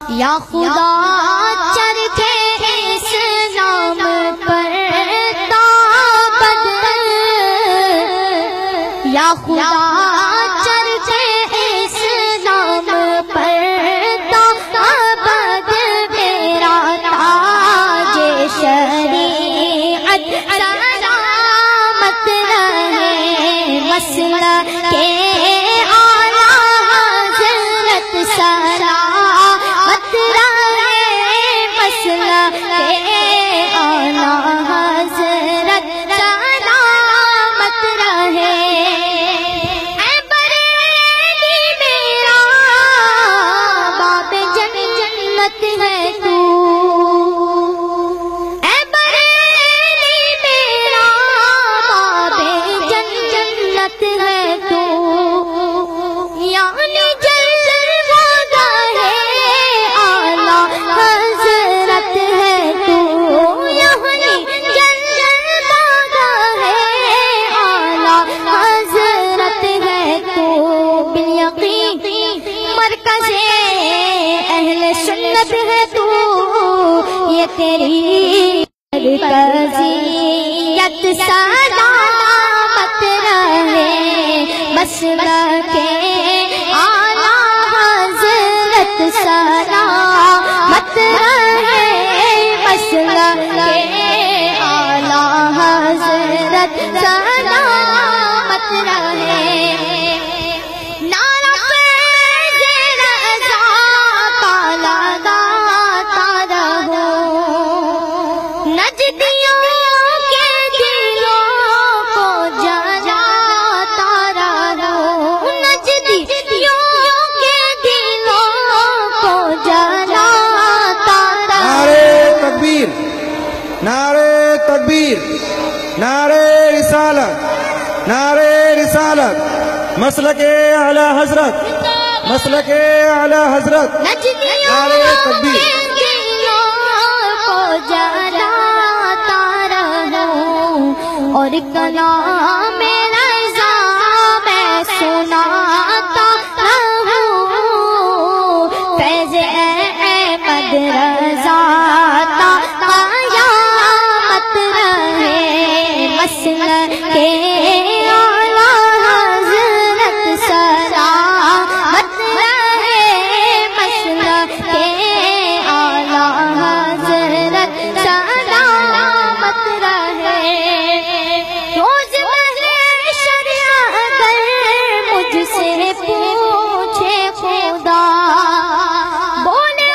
یا خدا چرخے اس نام پر تابد، یا خدا چرخے اس نام پر تابد، میرا تاج شریعت سلامت رہے، مسئلہ کے ہے تو، یہ تیری مرکزیت سلامت رہے، مسلک اعلیٰ حضرت سلامت رہے، مسلک اعلیٰ حضرت سلامت رہے۔ نعرے تکبیر، نعرے رسالت، نعرے رسالت، مسلک اعلیٰ حضرت، مسلک اعلیٰ حضرت، نعرے تکبیر۔ اور کلام رضا میں سناتا رہوں، فیض احمد رضا کے اعلیٰ حضرت سلامت رہے، مسلک کے اعلیٰ حضرت سلامت رہے۔ روز محشر اگر مجھ سے پوچھے خدا، بولے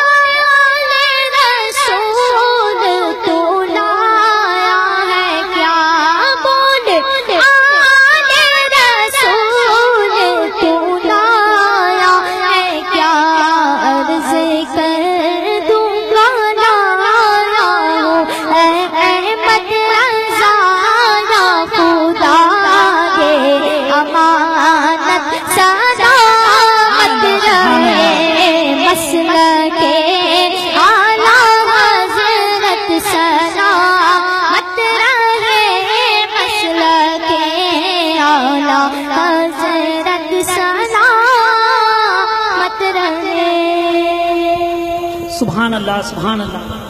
رسول تو لایا ہے کیا، سبحان اللہ، سبحان اللہ۔